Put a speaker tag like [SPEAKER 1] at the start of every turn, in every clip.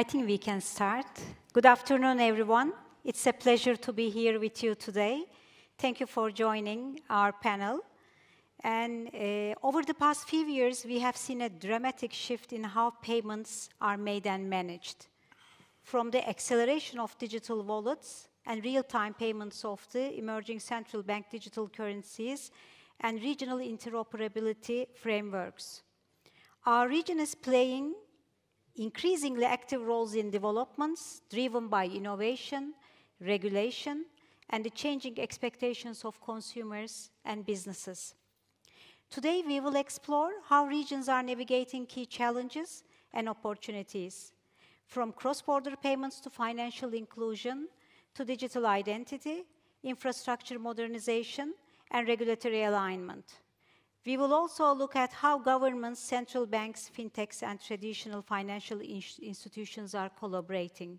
[SPEAKER 1] think we can start. Good afternoon, everyone. It's a pleasure to be here with you today. Thank you for joining our panel. And over the past few years, we have seen a dramatic shift in how payments are made and managed. From the acceleration of digital wallets and real-time payments of the emerging central bank digital currencies and regional interoperability frameworks. Our region is playing increasingly active roles in developments driven by innovation, regulation, and the changing expectations of consumers and businesses. Today, we will explore how regions are navigating key challenges and opportunities, from cross-border payments to financial inclusion, to digital identity, infrastructure modernization, and regulatory alignment. We will also look at how governments, central banks, fintechs, and traditional financial institutions are collaborating.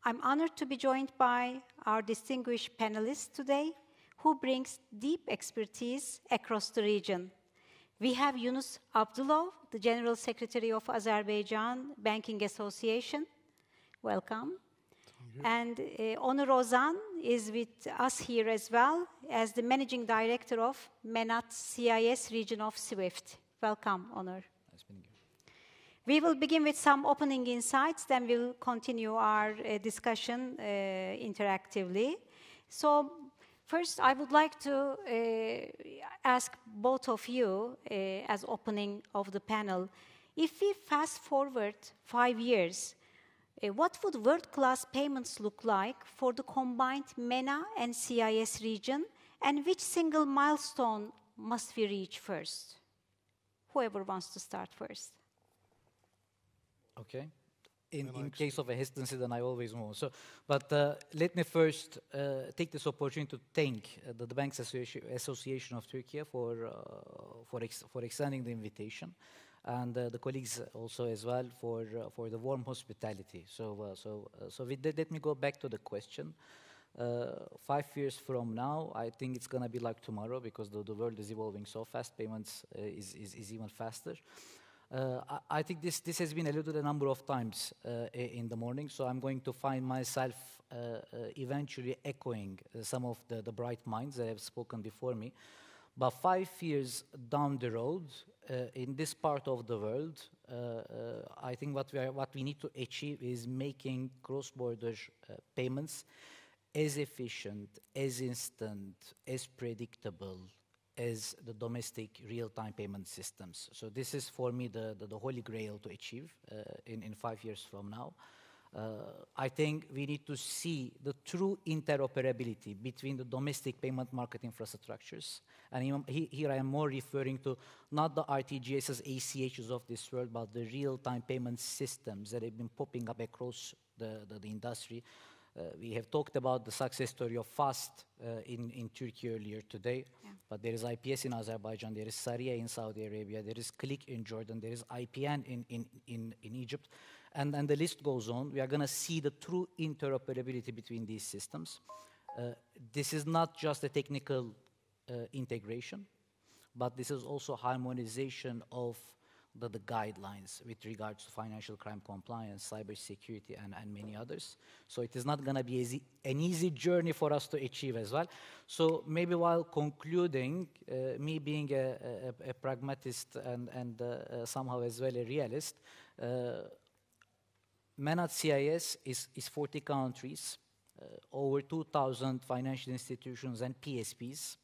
[SPEAKER 1] I'm honored to be joined by our distinguished panelists today, who brings deep expertise across the region. We have Yunus Abdulov, the General Secretary of Azerbaijan Banking Association. Welcome. And Onur Ozan is with us here as well as the Managing Director of MENAT CIS region of SWIFT. Welcome, Onur.
[SPEAKER 2] Nice meeting you.
[SPEAKER 1] We will begin with some opening insights, then we'll continue our discussion interactively. So first, I would like to ask both of you as opening of the panel, if we fast forward 5 years, what would world-class payments look like for the combined MENA and CIS region, and which single milestone must we reach first? Whoever wants to start first.
[SPEAKER 2] Okay. In case of a hesitancy, then I always move. But let me first take this opportunity to thank the Banks Association of Turkey for extending the invitation, and the colleagues also as well for the warm hospitality. So with that, let me go back to the question. 5 years from now, I think it's going to be like tomorrow, because the world is evolving so fast. Payments is even faster. I think this has been alluded a number of times in the morning, so I'm going to find myself eventually echoing some of the bright minds that have spoken before me. But 5 years down the road, in this part of the world, I think what we need to achieve is making cross-border payments as efficient, as instant, as predictable as the domestic real-time payment systems. So this is for me the holy grail to achieve in 5 years from now. I think we need to see the true interoperability between the domestic payment market infrastructures. And here I am more referring to not the RTGSs, ACHs of this world, but the real-time payment systems that have been popping up across the industry. We have talked about the success story of FAST in Turkey earlier today, but there is IPS in Azerbaijan, there is Saria in Saudi Arabia, there is Click in Jordan, there is IPN in Egypt, and the list goes on. We are going to see the true interoperability between these systems. This is not just a technical integration, but this is also harmonization of the guidelines with regards to financial crime compliance, cybersecurity, and many others. So it is not going to be an easy journey for us to achieve as well. So maybe while concluding, me being a pragmatist and somehow as well a realist, MENAT CIS is 40 countries, over 2,000 financial institutions and PSPs,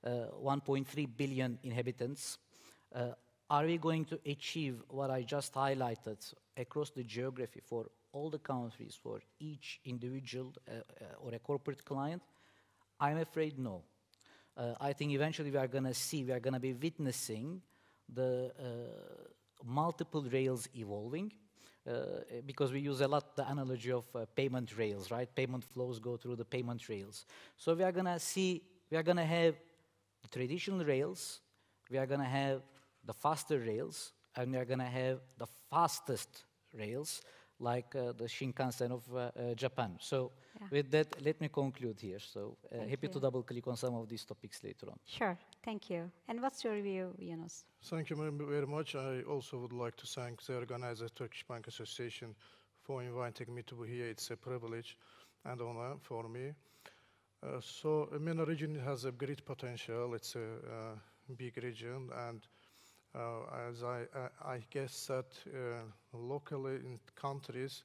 [SPEAKER 2] 1.3 billion inhabitants. Are we going to achieve what I just highlighted across the geography for all the countries, for each individual or a corporate client? I'm afraid no. I think eventually we are going to be witnessing the multiple rails evolving, because we use a lot the analogy of payment rails, right? Payment flows go through the payment rails. So we are going to have the traditional rails, we are going to have the faster rails, and we are going to have the fastest rails, like the Shinkansen of Japan. So with that, let me conclude here. So happy to double-click on some of these topics later on.
[SPEAKER 1] Sure, thank you. And what's your view,
[SPEAKER 3] Thank you very much. I also would like to thank the organizer, Turkish Bank Association, for inviting me to be here. It's a privilege and honor for me. So MENA region has a great potential. It's a big region, and as I guess that locally in countries,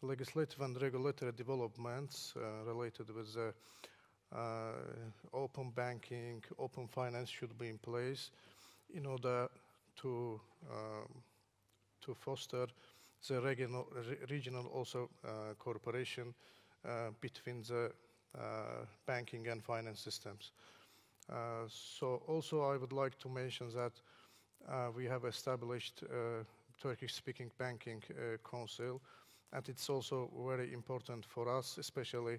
[SPEAKER 3] legislative and regulatory developments related with the open banking, open finance should be in place in order to foster the regional also cooperation between the banking and finance systems. So also I would like to mention that we have established Turkish-speaking banking council, and it's also very important for us, especially,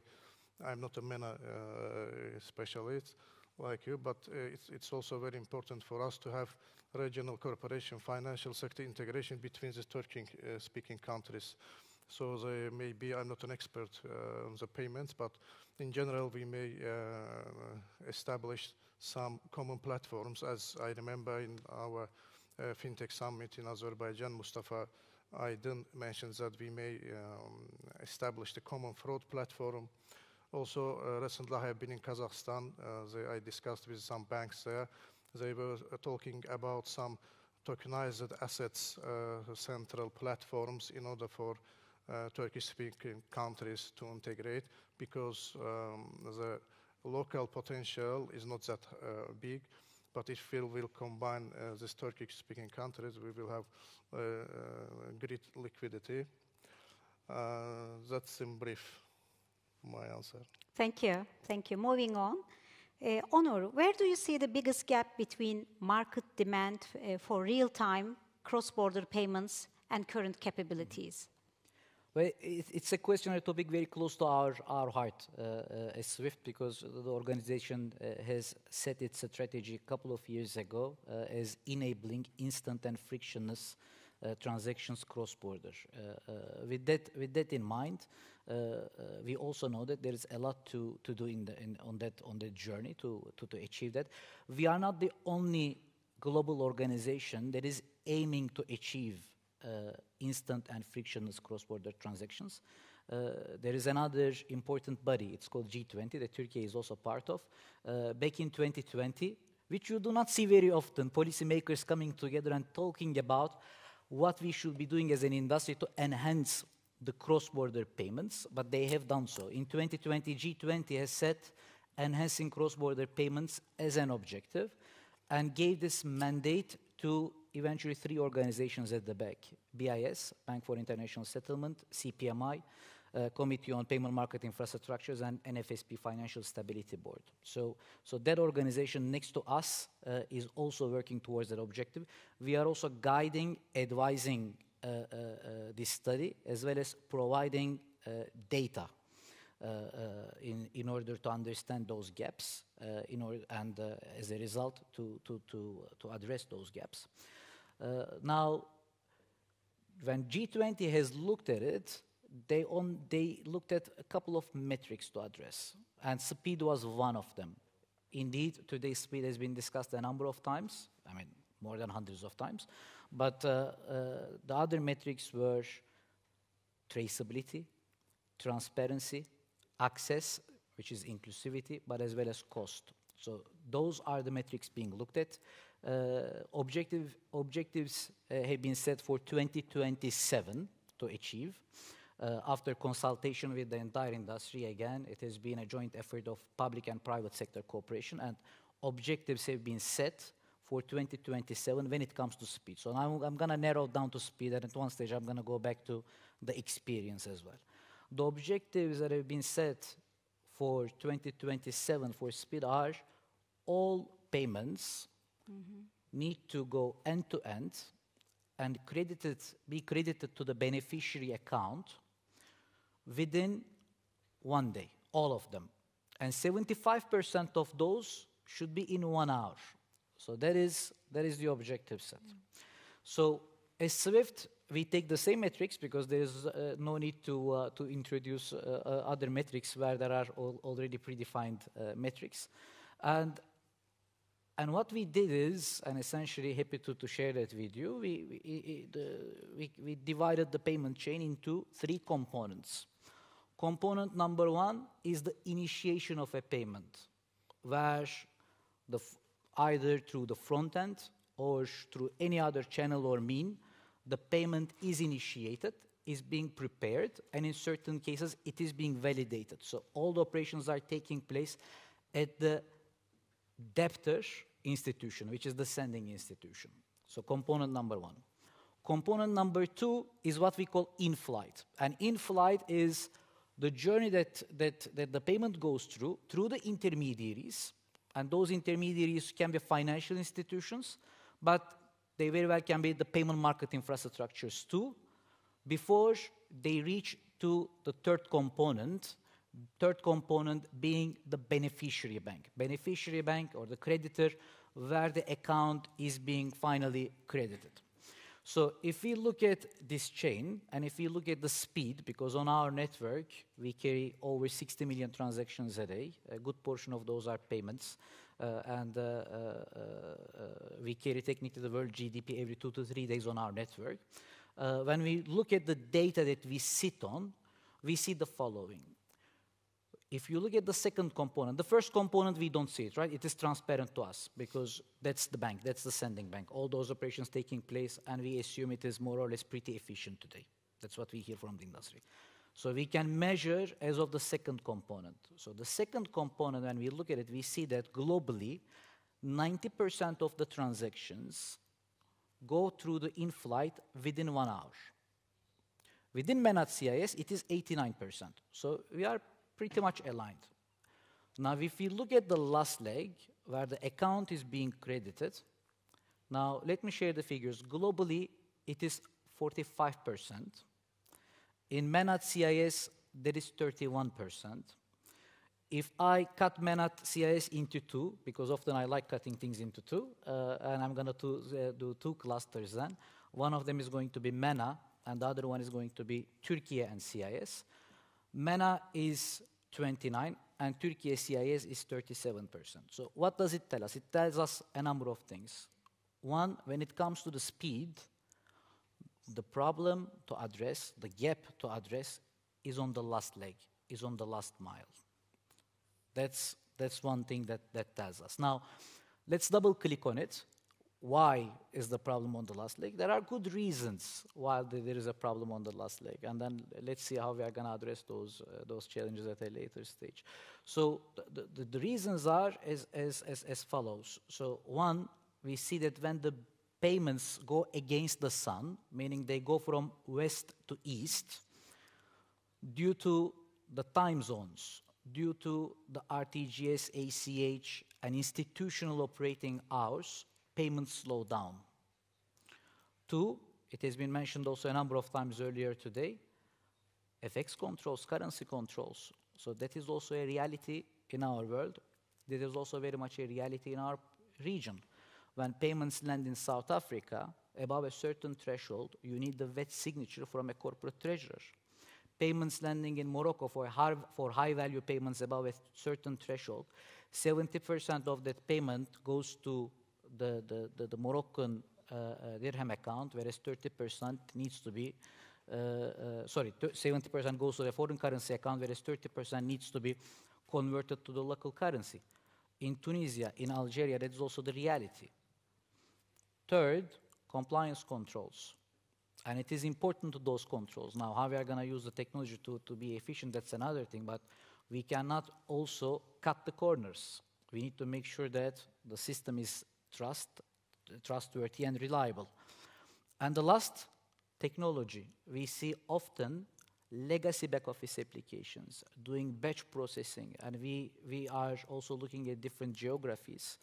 [SPEAKER 3] I'm not a MENA specialist like you, but it's also very important for us to have regional cooperation, financial sector integration between the Turkish-speaking countries. So they may be, I'm not an expert on the payments, but in general we may establish some common platforms. As I remember in our FinTech Summit in Azerbaijan, Mustafa Aydın mentioned that we may establish the common fraud platform. Also, recently I have been in Kazakhstan. I discussed with some banks there. They were talking about some tokenized assets central platforms in order for Turkish-speaking countries to integrate, because the local potential is not that big. But if we will combine these Turkish-speaking countries, we will have great liquidity. That's in brief my answer.
[SPEAKER 1] Thank you. Thank you. Moving on. Onur, where do you see the biggest gap between market demand for real-time cross-border payments and current capabilities?
[SPEAKER 2] Well, it's a question, a topic very close to our heart as SWIFT, because the organization has set its strategy a couple of years ago as enabling instant and frictionless transactions cross-border. With that in mind, we also know that there is a lot to do on that journey to achieve that. We are not the only global organization that is aiming to achieve instant and frictionless cross-border transactions. There is another important body, it's called G20, that Turkey is also part of. Back in 2020, which you do not see very often, policymakers coming together and talking about what we should be doing as an industry to enhance the cross-border payments, but they have done so. In 2020, G20 has set enhancing cross-border payments as an objective and gave this mandate to eventually 3 organizations at the back: BIS, Bank for International Settlement, CPMI, Committee on Payment Market Infrastructures, and NFSP, Financial Stability Board. So that organization next to us is also working towards that objective. We are also guiding, advising this study, as well as providing data in order to understand those gaps, and as a result to address those gaps. Now, when G20 has looked at it, they looked at a couple of metrics to address, and speed was one of them. Indeed, today's speed has been discussed a number of times, I mean, more than hundreds of times, but the other metrics were traceability, transparency, access, which is inclusivity, but as well as cost. So those are the metrics being looked at. Objectives have been set for 2027 to achieve. After consultation with the entire industry, again, it has been a joint effort of public and private sector cooperation, and objectives have been set for 2027 when it comes to speed. So now I'm going to narrow down to speed, and at one stage I'm going to go back to the experience as well. The objectives that have been set for 2027 for speed are all payments need to go end-to-end and be credited to the beneficiary account within 1 day, all of them. And 75% of those should be in 1 hour. So that is the objective set. So as SWIFT, we take the same metrics because there is no need to introduce other metrics where there are already predefined metrics. And And what we did is, and essentially happy to share that with you, we divided the payment chain into 3 components. Component number 1 is the initiation of a payment, where either through the front end or through any other channel or mean, the payment is initiated, is being prepared, and in certain cases, it is being validated. So all the operations are taking place at the debtor institution, which is the sending institution. So component number 1. Component number 2 is what we call in-flight. And in-flight is the journey that the payment goes through the intermediaries, and those intermediaries can be financial institutions, but they very well can be the payment market infrastructures too, before they reach to the third component being the beneficiary bank. Beneficiary bank, or the creditor, where the account is being finally credited. So if we look at this chain, and if we look at the speed, because on our network, we carry over 60 million transactions a day. A good portion of those are payments. We carry technically the world GDP every 2 to 3 days on our network. When we look at the data that we sit on, we see the following. If you look at the second component, the first component, we don't see it, right? It is transparent to us because that's the bank, that's the sending bank. All those operations taking place, and we assume it is more or less pretty efficient today. That's what we hear from the industry. So we can measure as of the second component. So the second component, when we look at it, we see that globally, 90% of the transactions go through the in-flight within 1 hour. Within MENAT CIS, it is 89%. So we are pretty much aligned. Now, if we look at the last leg, where the account is being credited, now let me share the figures. Globally, it is 45%. In MENAT CIS, that is 31%. If I cut MENAT CIS into 2, because often I like cutting things into 2, and I'm going to do 2 clusters then. One of them is going to be MENA, and the other one is going to be Turkey and CIS. MENA is 29, and Turkey CIS is 37%. So what does it tell us? It tells us a number of things. One, when it comes to the speed, the problem to address, the gap to address, is on the last leg, is on the last mile. That's one thing that tells us. Now, let's double click on it. Why is the problem on the last leg? There are good reasons why there is a problem on the last leg, and then let's see how we are going to address those challenges at a later stage. So the reasons are as follows. So one, we see that when the payments go against the sun, meaning they go from west to east, due to the time zones, due to the RTGS, ACH, and institutional operating hours, payments slow down. 2, it has been mentioned also a number of times earlier today, FX controls, currency controls. So that is also a reality in our world. That is also very much a reality in our region. When payments land in South Africa, above a certain threshold, you need the VAT signature from a corporate treasurer. Payments landing in Morocco for high-value payments above a certain threshold, 70% of that payment goes to the Moroccan dirham account, whereas 30% needs to be, 70% goes to the foreign currency account, whereas 30% needs to be converted to the local currency. In Tunisia, in Algeria, that is also the reality. Third, compliance controls. And it is important to those controls. Now, how we are going to use the technology to be efficient, that's another thing, but we cannot also cut the corners. We need to make sure that the system is trustworthy and reliable. And the last, technology. We see often legacy back office applications doing batch processing, and we are also looking at different geographies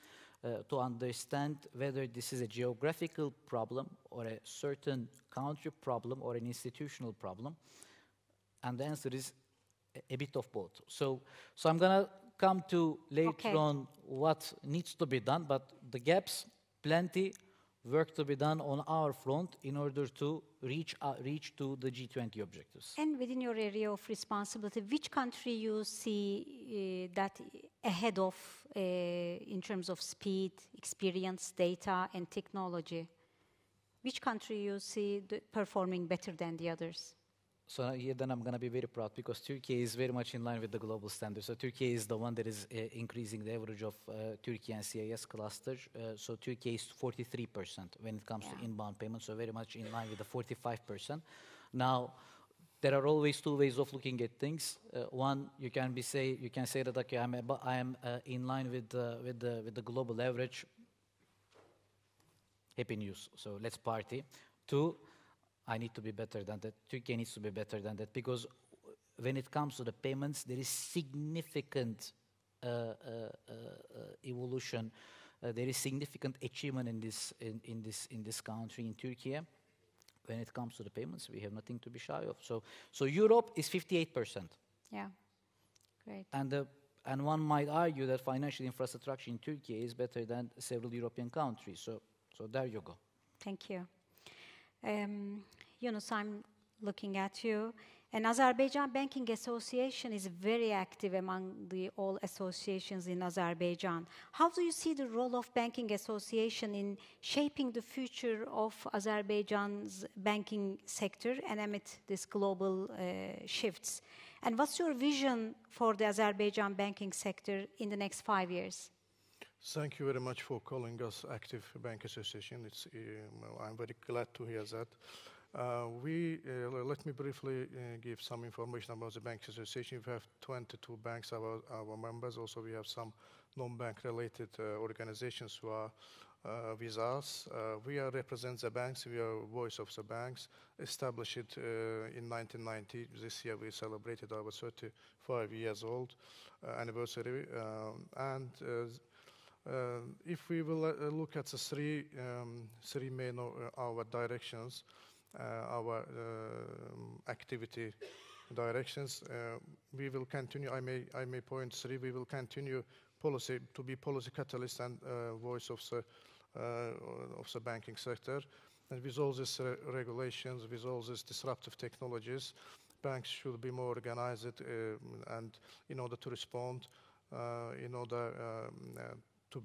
[SPEAKER 2] to understand whether this is a geographical problem or a certain country problem or an institutional problem. And the answer is a bit of both. So I'm going to come to later on what needs to be done, but the gaps, plenty, work to be done on our front in order to reach to the G20 objectives.
[SPEAKER 1] And within your area of responsibility, which country you see that ahead of in terms of speed, experience, data, and technology? Which country you see performing better than the others?
[SPEAKER 2] So here then I'm going to be very proud because Turkey is very much in line with the global standards. So Turkey is the one that is increasing the average of Turkey and CIS cluster. So Turkey is 43% when it comes to inbound payments, so very much in line with the 45%. Now, there are always two ways of looking at things. One, you can say that okay, I am in line with the global average. Happy news. So let's party. Two, I need to be better than that. Turkey needs to be better than that because when it comes to the payments, there is significant evolution. There is significant achievement in this country, in Turkey. When it comes to the payments, we have nothing to be shy of. So Europe is 58%.
[SPEAKER 1] Yeah, great.
[SPEAKER 2] And one might argue that financial infrastructure in Turkey is better than several European countries. So there you go.
[SPEAKER 1] Thank you. Yunus, I'm looking at you. And Azerbaijan Banking Association is very active among all associations in Azerbaijan. How do you see the role of banking association in shaping the future of Azerbaijan's banking sector and amid these global shifts? And what's your vision for the Azerbaijan banking sector in the next 5 years?
[SPEAKER 3] Thank you very much for calling us Active Bank Association. I'm very glad to hear that. Let me briefly give some information about the Bank Association. We have 22 banks, our members. Also, we have some non-bank related organizations who are with us. We represent the banks. We are voice of the banks. Established in 1990. This year we celebrated our 35 years old anniversary. If we will look at the three main our directions, our activity directions, we will continue. I may point three. We will continue to be policy catalyst and voice of the banking sector. And with all these regulations, with all these disruptive technologies, banks should be more organized and in order to respond, in order to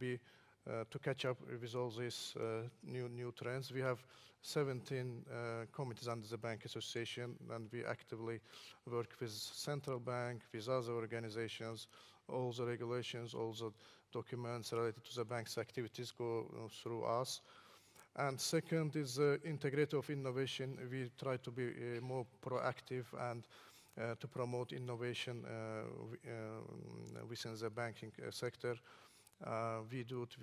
[SPEAKER 3] catch up with all these new trends. We have 17 committees under the Bank Association, and we actively work with central bank, with other organizations. All the regulations, all the documents related to the bank's activities go through us. And second is the integrator of innovation. We try to be more proactive and to promote innovation within the banking sector. We do it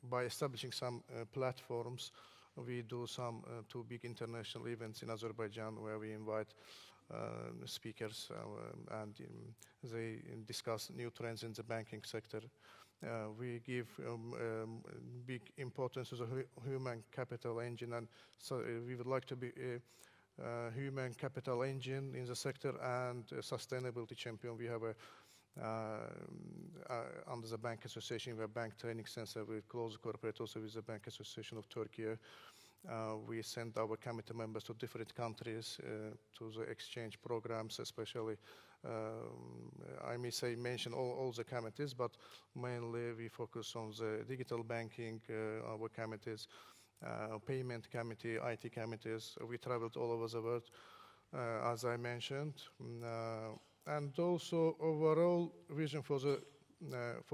[SPEAKER 3] by establishing some platforms. We do some two big international events in Azerbaijan where we invite speakers and they discuss new trends in the banking sector. We give big importance to the human capital engine, and so we would like to be a human capital engine in the sector and a sustainability champion. We have under the Bank Association, we have Bank Training Center. We close cooperate also with the Bank Association of Turkey. We send our committee members to different countries to the exchange programs, especially, I may say, mention all the committees, but mainly we focus on the digital banking, our committees, payment committee, IT committees. We traveled all over the world, as I mentioned. And also overall vision for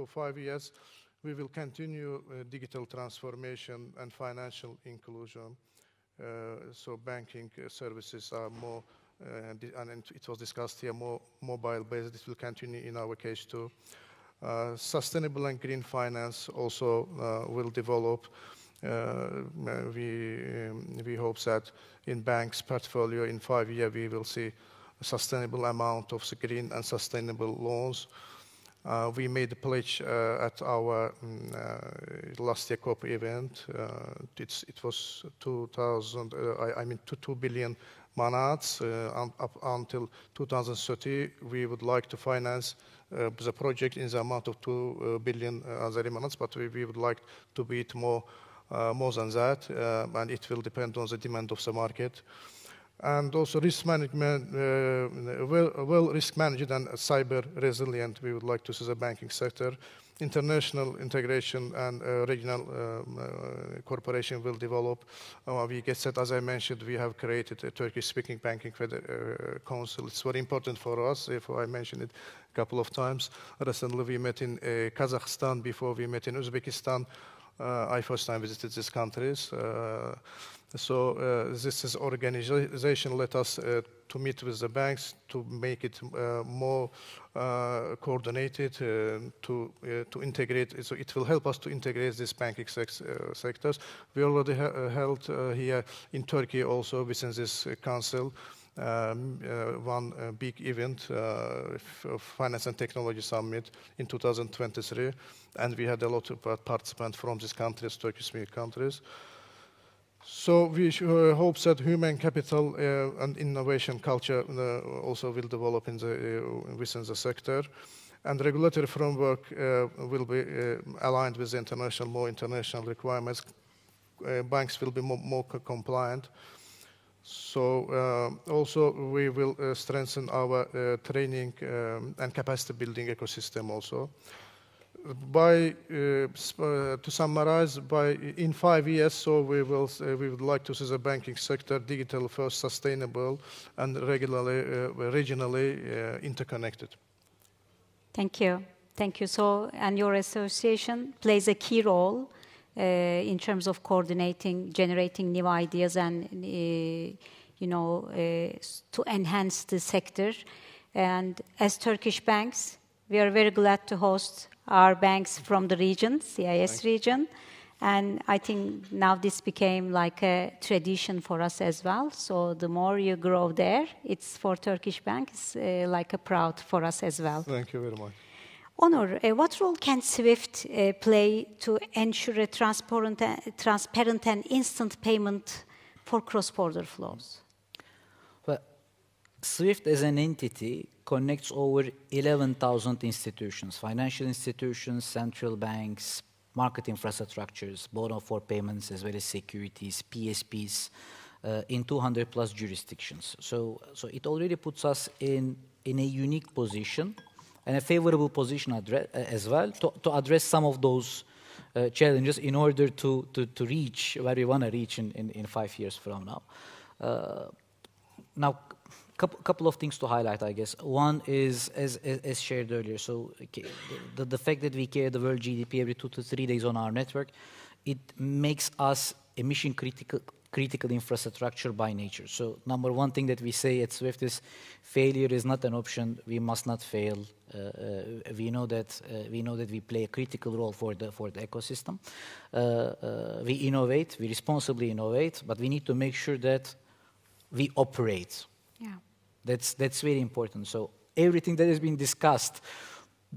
[SPEAKER 3] 5 years, we will continue digital transformation and financial inclusion. So banking services are more, and it was discussed here, more mobile-based. This will continue in our case too. Sustainable and green finance also will develop. We hope that in banks' portfolio in 5 years we will see a sustainable amount of green and sustainable loans. We made a pledge at our last year COP event. It was 2 billion manats. Up until 2030, we would like to finance the project in the amount of 2 billion Azeri manats, but we would like to be it more than that, and it will depend on the demand of the market. And also risk management, well risk managed and cyber resilient, we would like to see the banking sector. International integration and regional cooperation will develop. We get set, as I mentioned, we have created a Turkish-speaking banking council. It's very important for us, if I mentioned it a couple of times. Recently we met in Kazakhstan, before we met in Uzbekistan. I first time visited these countries. This is organization let us to meet with the banks to make it more coordinated, to integrate. So it will help us to integrate these banking sectors. We already held here in Turkey also within this council one big event, Finance and Technology Summit in 2023, and we had a lot of participants from these countries, Turkish-speaking countries. So we hope that human capital and innovation culture also will develop in within the sector, and regulatory framework will be aligned with the more international requirements. Banks will be more compliant. So also we will strengthen our training and capacity building ecosystem also. To summarize, in 5 years, so we would like to see the banking sector digital first, sustainable, and regionally interconnected.
[SPEAKER 1] Thank you. Thank you. So, and your association plays a key role in terms of coordinating, generating new ideas, and to enhance the sector. And as Turkish banks, we are very glad to host our banks from the region, CIS region. And I think now this became like a tradition for us as well. So the more you grow there, it's for Turkish banks like a proud for us as well.
[SPEAKER 3] Thank you very much.
[SPEAKER 1] Onur, what role can SWIFT play to ensure a transparent and instant payment for cross-border flows?
[SPEAKER 2] Well, SWIFT as an entity connects over 11,000 institutions, financial institutions, central banks, market infrastructures, both for payments as well as securities, PSPs, in 200 plus jurisdictions. So it already puts us in a unique position and a favorable position as well to address some of those challenges in order to reach where we want to reach in 5 years from now. Now, couple of things to highlight, I guess. One is, as shared earlier, so the fact that we carry the world GDP every 2 to 3 days on our network, it makes us a mission critical infrastructure by nature. So number one thing that we say at SWIFT is failure is not an option. We must not fail. We know that we play a critical role for the ecosystem. We innovate, we responsibly innovate, but we need to make sure that we operate.
[SPEAKER 1] Yeah.
[SPEAKER 2] That's very important. So everything that has been discussed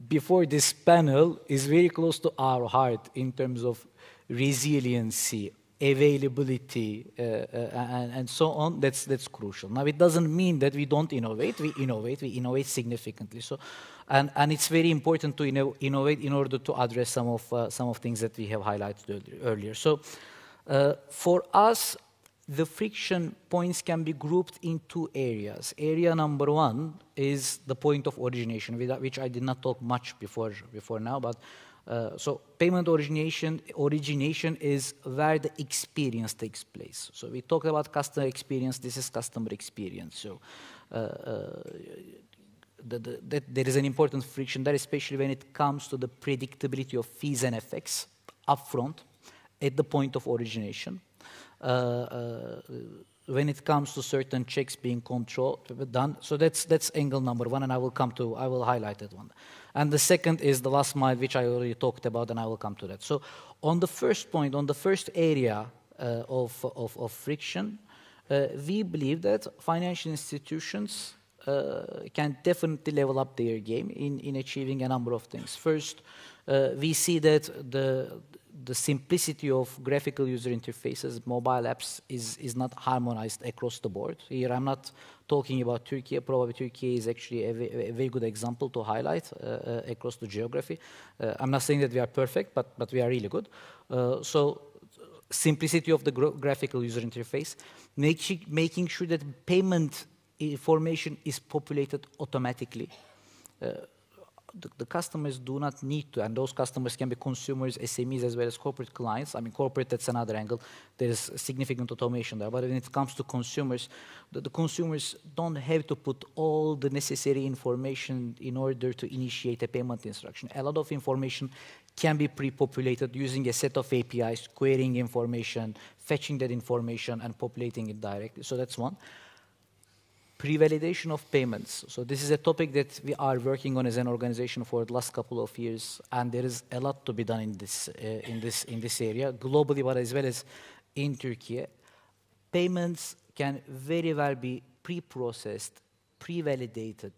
[SPEAKER 2] before this panel is very close to our heart in terms of resiliency, availability, and so on. That's crucial. Now, it doesn't mean that we don't innovate. We innovate significantly. So, and it's very important to innovate in order to address some of things that we have highlighted earlier. So, for us, the friction points can be grouped in 2 areas. Area number 1 is the point of origination, which I did not talk much before now, but so payment origination is where the experience takes place. So we talked about customer experience. This is customer experience. So there is an important friction there, especially when it comes to the predictability of fees and effects upfront at the point of origination. When it comes to certain checks being done, so that's angle number 1, and I will highlight that one. And the second is the last mile, which I already talked about, and I will come to that. So on the first point, on the first area of friction, we believe that financial institutions can definitely level up their game in achieving a number of things. First, we see that the simplicity of graphical user interfaces, mobile apps, is not harmonized across the board. Here, I'm not talking about Turkey. Probably Turkey is actually a very good example to highlight across the geography. I'm not saying that we are perfect, but we are really good. So simplicity of the graphical user interface, making sure that payment information is populated automatically. The customers do not need to, and those customers can be consumers, SMEs, as well as corporate clients. I mean, corporate, that's another angle. There is significant automation there. But when it comes to consumers, the consumers don't have to put all the necessary information in order to initiate a payment instruction. A lot of information can be pre-populated using a set of APIs, querying information, fetching that information, and populating it directly. So that's one. Pre-validation of payments. So this is a topic that we are working on as an organization for the last couple of years, and there is a lot to be done in this area globally, but as well as in Turkey. Payments can very well be pre-processed, pre-validated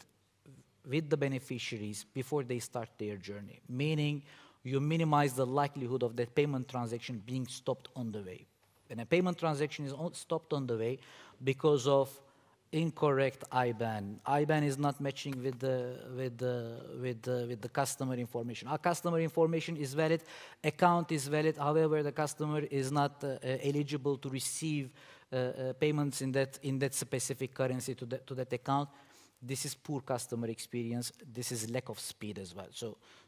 [SPEAKER 2] with the beneficiaries before they start their journey, meaning you minimize the likelihood of that payment transaction being stopped on the way. When a payment transaction is stopped on the way because of incorrect IBAN. IBAN is not matching with the customer information. Our customer information is valid, account is valid. However, the customer is not eligible to receive payments in that specific currency to that account. This is poor customer experience. This is lack of speed as well.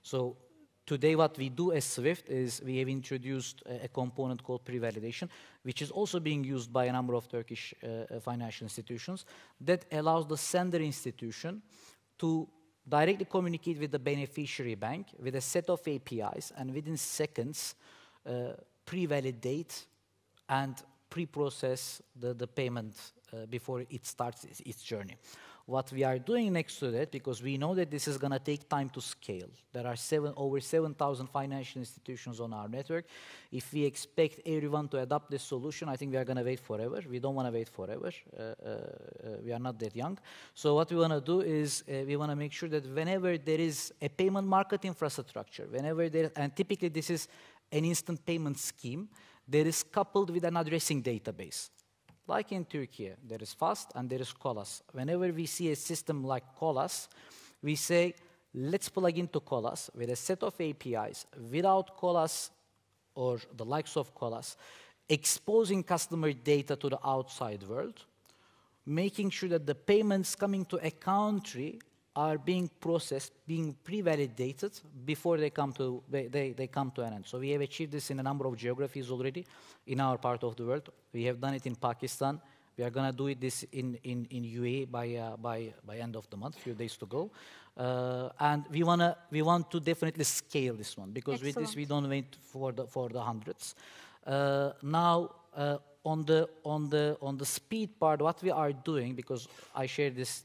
[SPEAKER 2] So today, what we do as Swift is we have introduced a component called pre-validation, which is also being used by a number of Turkish financial institutions, that allows the sender institution to directly communicate with the beneficiary bank with a set of APIs, and within seconds, pre-validate and pre-process the payment before it starts its journey. What we are doing next to that, because we know that this is going to take time to scale. There are over 7,000 financial institutions on our network. If we expect everyone to adopt this solution, I think we are going to wait forever. We don't want to wait forever. We are not that young. So what we want to do is we want to make sure that whenever there is a payment market infrastructure, and typically this is an instant payment scheme, that is coupled with an addressing database. Like in Turkey, there is FAST and there is Colas. Whenever we see a system like Colas, we say, let's plug into Colas with a set of APIs without Colas or the likes of Colas, exposing customer data to the outside world, making sure that the payments coming to a country are being processed, being pre-validated before they come to an end. So we have achieved this in a number of geographies already in our part of the world. We have done it in Pakistan. We are going to do this in UAE by end of the month, few days to go. And we want to definitely scale this one, because with this we don't wait for the hundreds. Now, on the speed part, what we are doing, because I share these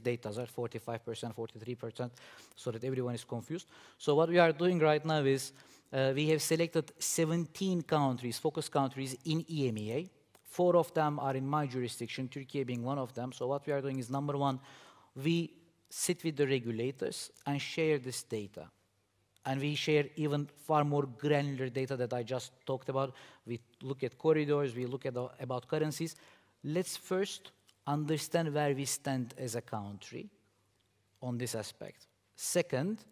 [SPEAKER 2] data, are 45%, 43%, so that everyone is confused. So what we are doing right now is we have selected 17 countries, focus countries in EMEA. 4 of them are in my jurisdiction, Turkey being one of them. So what we are doing is, number one, we sit with the regulators and share this data. And we share even far more granular data that I just talked about. We look at corridors, we look at about currencies. Let's first understand where we stand as a country on this aspect. Second,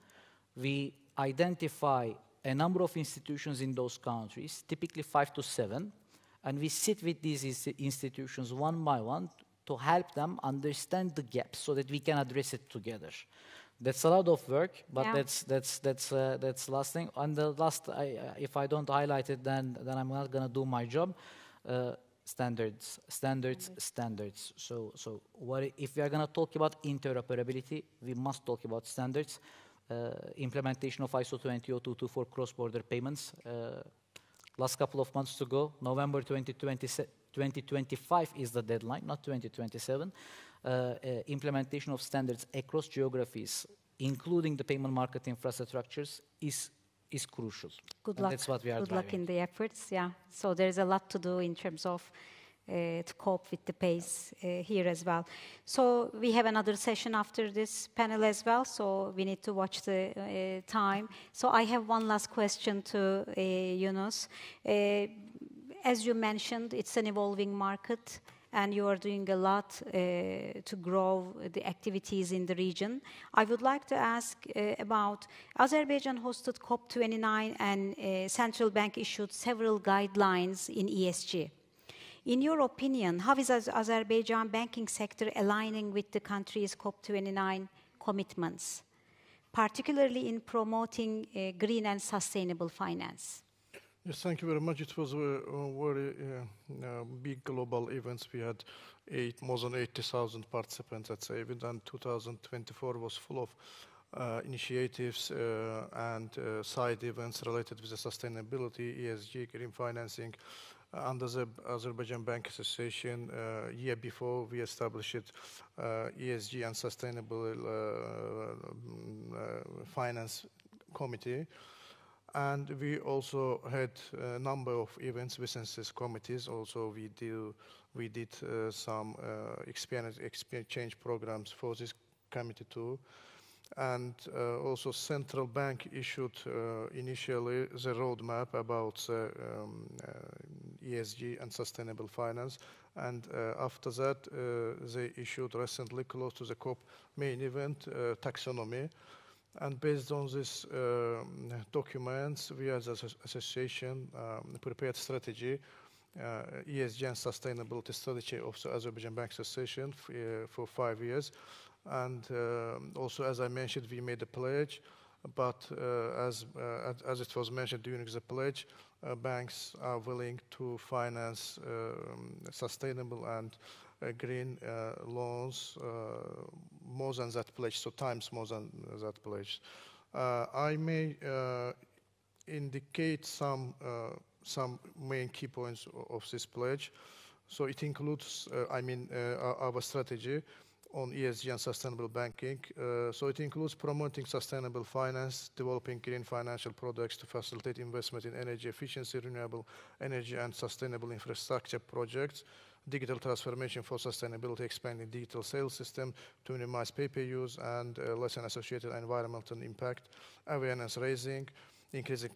[SPEAKER 2] we identify a number of institutions in those countries, typically 5 to 7, and we sit with these institutions one by one to help them understand the gaps so that we can address it together. That's a lot of work, but yeah, that's last thing. And the last, if I don't highlight it, then I'm not going to do my job. Standards. So if we are going to talk about interoperability, we must talk about standards. Implementation of ISO 20022 for cross-border payments. Last couple of months to go, November 2025 is the deadline, not 2027. Implementation of standards across geographies, including the payment market infrastructures, is crucial.
[SPEAKER 1] Good luck.
[SPEAKER 2] That's what we are
[SPEAKER 1] Good luck in the efforts, yeah. So there's a lot to do in terms of to cope with the pace here as well. So we have another session after this panel as well, so we need to watch the time. So I have one last question to Yunus. As you mentioned, it's an evolving market, and you are doing a lot to grow the activities in the region. I would like to ask about Azerbaijan hosted COP29, and central bank issued several guidelines in ESG. In your opinion, how is Azerbaijan banking sector aligning with the country's COP29 commitments, particularly in promoting green and sustainable finance?
[SPEAKER 3] Yes, thank you very much. It was a very big global event. We had more than 80,000 participants at the event, and 2024 was full of initiatives and side events related with the sustainability, ESG, green financing. Under the Azerbaijan Bank Association, year before, we established ESG and Sustainable Finance Committee. And we also had a number of events within these committees. Also, we did some exchange programs for this committee too. And also, Central Bank issued initially the roadmap about ESG and sustainable finance. And after that, they issued recently, close to the COP main event, taxonomy. And based on these documents, we as an association prepared strategy, ESG and sustainability strategy of the Azerbaijan Bank Association for 5 years. And also, as I mentioned, we made a pledge, but as it was mentioned during the pledge, banks are willing to finance sustainable and green loans more than that pledge, so times more than that pledge. I may indicate some main key points of this pledge. So it includes, our strategy on ESG and sustainable banking. So it includes promoting sustainable finance, developing green financial products to facilitate investment in energy efficiency, renewable energy, and sustainable infrastructure projects, digital transformation for sustainability, expanding digital sales system to minimize paper use and lessen associated environmental impact, awareness raising, increasing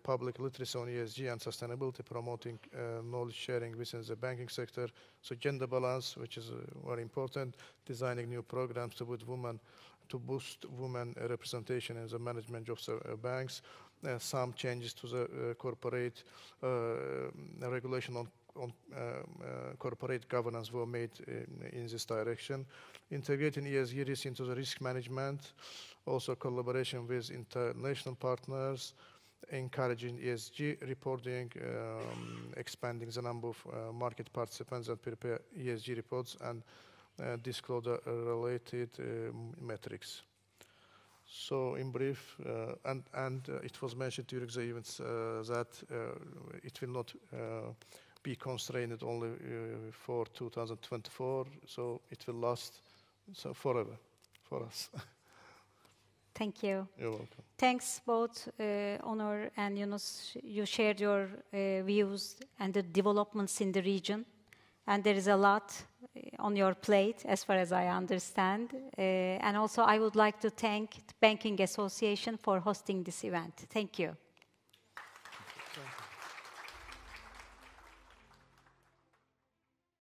[SPEAKER 3] public literacy on ESG and sustainability, promoting knowledge sharing within the banking sector. So gender balance, which is very important, designing new programs to boost women representation in the management of the banks. Some changes to the corporate regulation on corporate governance were made in this direction. Integrating ESG risk into the risk management, also collaboration with international partners, encouraging ESG reporting, expanding the number of market participants that prepare ESG reports, and disclose related metrics. So in brief, and it was mentioned during the events that it will not be constrained only for 2024, so it will last forever for us.
[SPEAKER 1] Thank you.
[SPEAKER 3] You're welcome.
[SPEAKER 1] Thanks both, Onur and Yunus. You shared your views and the developments in the region. And there is a lot on your plate, as far as I understand. And also, I would like to thank the Banking Association for hosting this event. Thank you.